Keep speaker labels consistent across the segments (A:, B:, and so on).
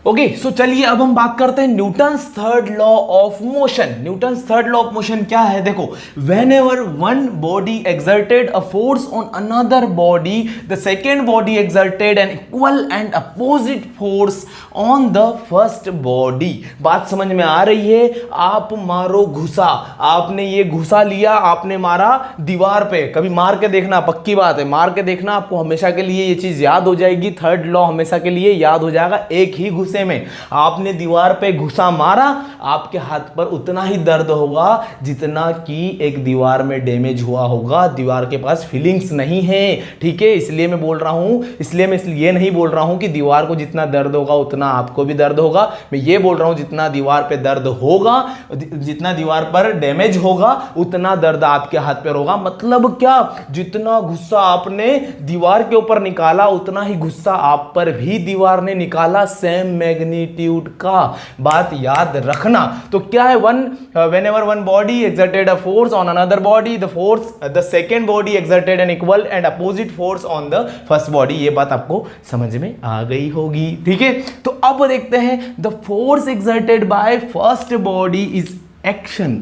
A: Okay so चलिए अब हम बात करते हैं Newton's third law of motion. Newton's third law of motion क्या है? देखो, whenever one body exerted a force on another body, the second body exerted an equal and opposite force on the first body. बात समझ में आ रही है? आप मारो घुसा, आपने ये घुसा लिया, आपने मारा दीवार पे, कभी मार के देखना, पक्की बात है मार के देखना, आपको हमेशा के लिए ये चीज याद हो जाएगी, थर्ड लॉ हमेशा के लिए याद हो जाएगा। एक ही घुसे में आपने दीवार पे घुसा मारा, आपके हाथ पर उतना ही दर्द होगा जितना कि एक दीवार में डैमेज हुआ होगा। दीवार के पास फीलिंग्स नहीं है, ठीक है, इसलिए मैं बोल रहा हूं, इसलिए मैं इसलिए नहीं बोल रहा हूं कि दीवार को जितना दर्द होगा उतना आपको भी दर्द होगा। मैं ये बोल रहा हूं जितना दीवार पे दर्द होगा, जितना दीवार पर डैमेज होगा उतना दर्द आपके हाथ पर होगा। मतलब क्या? जितना गुस्सा आपने दीवार के ऊपर निकाला उतना ही गुस्सा आप पर भी दीवार ने निकाला, सेम मैग्नीट्यूड का। बात याद रखना। तो क्या है? whenever one body exerted a force on another body, the second body exerted an equal and opposite force on the first body। ये बात आपको समझ में आ गई होगी, ठीक है। तो अब देखते हैं, the force exerted by first body is action।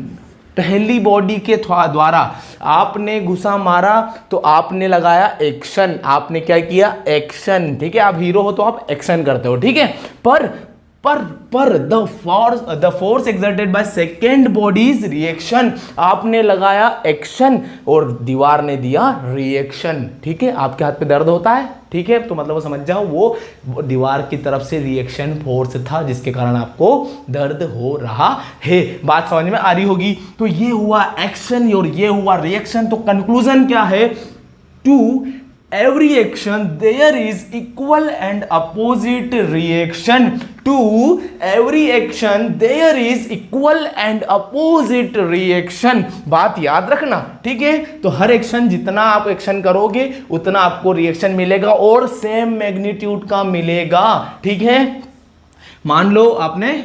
A: पहली बॉडी के द्वारा आपने घुसा मारा तो आपने लगाया एक्शन, आपने क्या किया? एक्शन, ठीक है। आप हीरो हो तो आप एक्शन करते हो, ठीक है। पर the force exerted by second bodies reaction, आपने लगाया एक्शन और दीवार ने दिया रिएक्शन, ठीक है। आपके हाथ पे दर्द होता है, ठीक है, तो मतलब वो समझ जाओ वो दीवार की तरफ से रिएक्शन फोर्स था जिसके कारण आपको दर्द हो रहा है। बात समझ में आ रही होगी। तो ये हुआ एक्शन और ये हुआ रिएक्शन। तो कंक्लूजन क्या है? To every action there is equal and opposite reaction। to every action there is equal and opposite reaction। बात याद रखना, ठीक है। तो हर एक्शन, जितना आप एक्शन करोगे उतना आपको रिएक्शन मिलेगा और सेम मैग्नीट्यूड का मिलेगा, ठीक है। मान लो आपने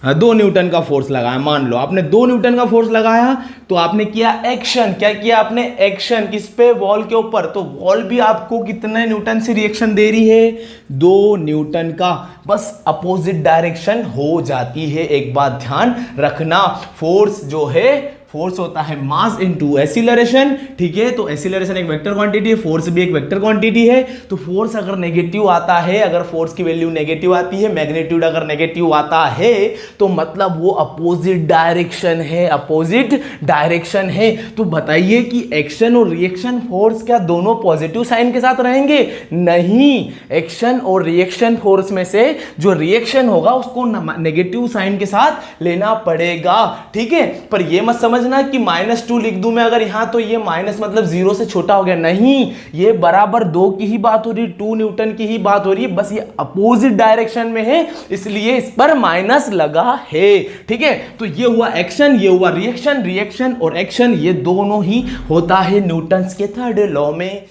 A: 2 न्यूटन का फोर्स लगाया, मान लो आपने 2 न्यूटन का फोर्स लगाया तो आपने किया एक्शन। क्या किया आपने? एक्शन। किस पे? वॉल के ऊपर। तो वॉल भी आपको कितने न्यूटन से रिएक्शन दे रही है? 2 न्यूटन का। बस अपोजिट डायरेक्शन हो जाती है। एक बात ध्यान रखना, फोर्स जो है, फोर्स होता है मास इनटू एक्सीलरेशन, ठीक है। तो एक्सीलरेशन एक वेक्टर क्वांटिटी है, फोर्स भी एक वेक्टर क्वांटिटी है। तो फोर्स अगर नेगेटिव आता है, अगर फोर्स की वैल्यू नेगेटिव आती है, मैग्नीट्यूड अगर नेगेटिव आता है, तो मतलब वो अपोजिट डायरेक्शन है, अपोजिट डायरेक्शन है। तो बताइए कि एक्शन और रिएक्शन फोर्स क्या दोनों पॉजिटिव साइन के साथ रहेंगे? नहीं, एक्शन और रिएक्शन फोर्स में से जो रिएक्शन होगा उसको नेगेटिव साइन के साथ लेना पड़ेगा, ठीक है। पर यह मत समझना कि -2 लिख दूं मैं अगर यहां, तो ये माइनस मतलब 0 से छोटा हो गया। नहीं, ये बराबर 2 की ही बात हो रही है, 2 न्यूटन की ही बात हो रही है, बस ये अपोजिट डायरेक्शन में है इसलिए इस पर माइनस लगा है, ठीक है। तो ये हुआ एक्शन, ये हुआ रिएक्शन। रिएक्शन और एक्शन ये दोनों ही होता है न्यूटन्स के थर्ड लॉ में।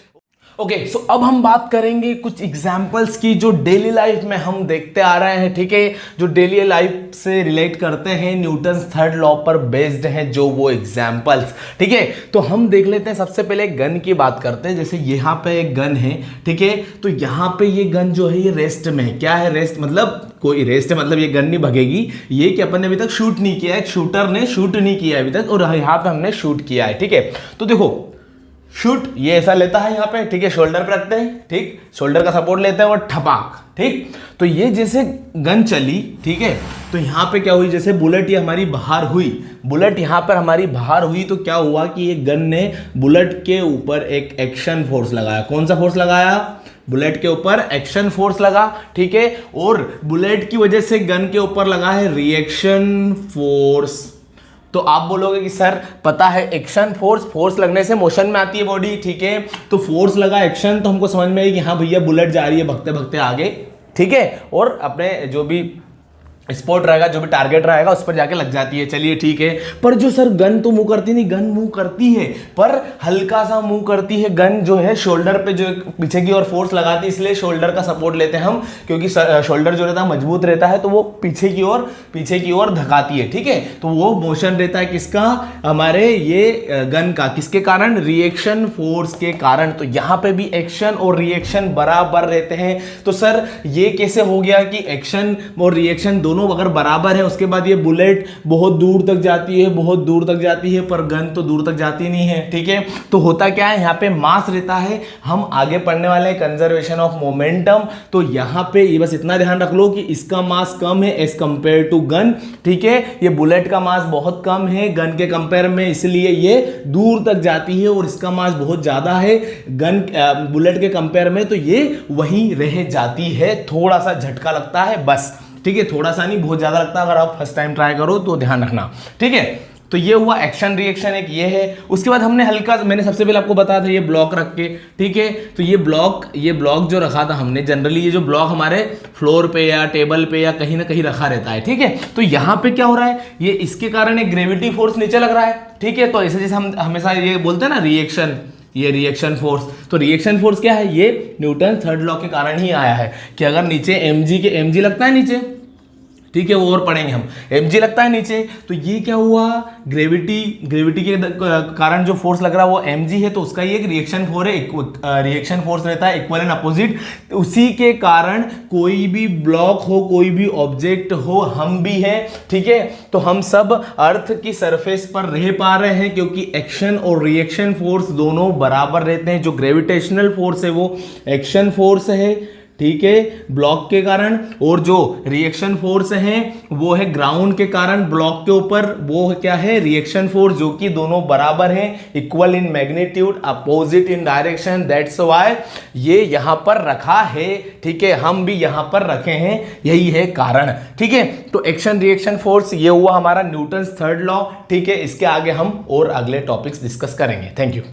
A: ओके सो अब हम बात करेंगे कुछ एग्जाम्पल्स की जो डेली लाइफ में हम देखते आ रहे हैं, ठीक है, जो डेली लाइफ से रिलेट करते हैं, न्यूटन्स थर्ड लॉ पर बेस्ड हैं जो वो एग्जाम्पल्स, ठीक है। तो हम देख लेते हैं, सबसे पहले गन की बात करते हैं। जैसे यहाँ पे एक गन है, ठीक है, तो यहाँ पे ये गन जो है ये रेस्ट में है। क्या है रेस्ट? मतलब कोई रेस्ट है, मतलब ये गन नहीं भगेगी, ये कि अपन ने अभी तक शूट नहीं किया है, शूटर ने शूट नहीं किया अभी तक, और यहाँ पे हमने शूट किया है, ठीक है। तो देखो शूट ये ऐसा लेता है यहाँ पे, ठीक है, शोल्डर पे रखते हैं, ठीक, शोल्डर का सपोर्ट लेते हैं और ठपाक, ठीक। तो ये जैसे गन चली, ठीक है, तो यहाँ पे क्या हुई? जैसे बुलेट ये हमारी बाहर हुई, बुलेट यहाँ पर हमारी बाहर हुई, तो क्या हुआ कि ये गन ने बुलेट के ऊपर एक एक्शन फोर्स लगाया। कौन सा फोर्स लगाया? बुलेट के ऊपर एक्शन फोर्स लगा, ठीक है। और बुलेट की वजह से गन के ऊपर लगा है रिएक्शन फोर्स। तो आप बोलोगे कि सर पता है एक्शन फोर्स लगने से मोशन में आती है बॉडी, ठीक है, तो फोर्स लगा एक्शन, तो हमको समझ में आई कि हाँ भैया बुलेट जा रही है भगते भगते आगे, ठीक है। और अपने जो भी स्पॉट रहेगा, जो भी टारगेट रहेगा उस पर जाके लग जाती है। चलिए ठीक है, पर जो सर गन तो मूव करती नहीं, गन मूव करती है पर हल्का सा मूव करती है। गन जो है शोल्डर पे जो पीछे की ओर फोर्स लगाती है, इसलिए शोल्डर का सपोर्ट लेते हैं हम, क्योंकि शोल्डर जो रहता है मजबूत रहता है, तो वो पीछे की ओर धकाती है। ठीक है, तो वो मोशन रहता है किसका, हमारे ये गन का, किसके कारण, रिएक्शन फोर्स के कारण। तो यहां पे भी एक्शन और रिएक्शन बराबर रहते हैं। तो सर ये कैसे हो गया कि एक्शन और रिएक्शन दोनों अगर बराबर है, उसके बाद ये बुलेट बहुत दूर तक जाती है, बहुत दूर तक जाती है, पर गन तो दूर तक जाती नहीं है। ठीक है, तो होता क्या है, यहाँ पे मास रहता है। हम आगे पढ़ने वाले हैं कंजर्वेशन ऑफ मोमेंटम, तो यहाँ पे ये बस इतना ध्यान रख लो कि इसका मास कम है एज कंपेयर टू गन। ठीक है, ये बुलेट का मास बहुत कम है गन के कंपेयर में, इसलिए ये दूर तक जाती है, और इसका मास बहुत ज्यादा है गन बुलेट के कंपेयर में, तो ये वहीं रह जाती है। थोड़ा सा झटका लगता है बस, ठीक है, थोड़ा सा नहीं, बहुत ज्यादा लगता है। अगर आप फर्स्ट टाइम ट्राई करो तो ध्यान रखना। ठीक है, तो ये हुआ एक्शन रिएक्शन, एक ये है। उसके बाद हमने हल्का, मैंने सबसे पहले आपको बताया था ये ब्लॉक रख के। ठीक है, तो ये ब्लॉक जो रखा था हमने, जनरली ये जो ब्लॉक हमारे फ्लोर पे या टेबल पे या कहीं ना कहीं रखा रहता है। ठीक है, तो यहां पे क्या हो रहा है, ये इसके कारण एक ग्रेविटी फोर्स नीचे लग रहा है। ठीक है, तो ऐसे जैसे हम हमेशा ये बोलते हैं ना रिएक्शन, ये रिएक्शन फोर्स, तो रिएक्शन फोर्स क्या है, ये न्यूटन थर्ड लॉ के कारण ही आया है कि अगर नीचे mg लगता है नीचे, ठीक है, वो और पढ़ेंगे हम, mg लगता है नीचे, तो ये क्या हुआ, ग्रेविटी के कारण जो फोर्स लग रहा है वो mg है, तो उसका ये एक रिएक्शन फोर्स है, रिएक्शन फोर्स रहता है इक्वल एंड अपोजिट। उसी के कारण कोई भी ब्लॉक हो, कोई भी ऑब्जेक्ट हो, हम भी हैं, ठीक है, तो हम सब अर्थ की सरफेस पर रह पा रहे हैं, क्योंकि एक्शन और रिएक्शन फोर्स दोनों बराबर रहते हैं। जो ग्रेविटेशनल फोर्स है वो एक्शन फोर्स है, ठीक है, ब्लॉक के कारण, और जो रिएक्शन फोर्स है वो है ग्राउंड के कारण ब्लॉक के ऊपर, वो क्या है, रिएक्शन फोर्स, जो कि दोनों बराबर हैं, equal in magnitude, opposite in direction. That's why ये यहां पर रखा है। ठीक है, हम भी यहां पर रखे हैं, यही है कारण। ठीक है, तो एक्शन रिएक्शन फोर्स ये हुआ हमारा न्यूटन्स थर्ड लॉ। ठीक है, इसके आगे हम और अगले टॉपिक्स डिस्कस करेंगे। Thank you.